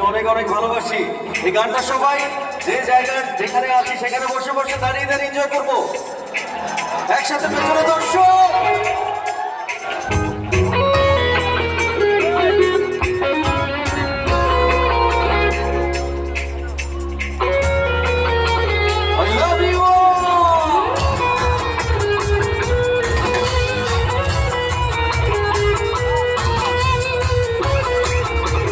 অনেক অনেক ভালোবাসি। এই গানটা সবাই যে জায়গায় যেখানে আছি সেখানে বসে বসে দাঁড়িয়ে দাঁড়িয়ে এনজয় করবো একসাথে। পেছনে দর্শক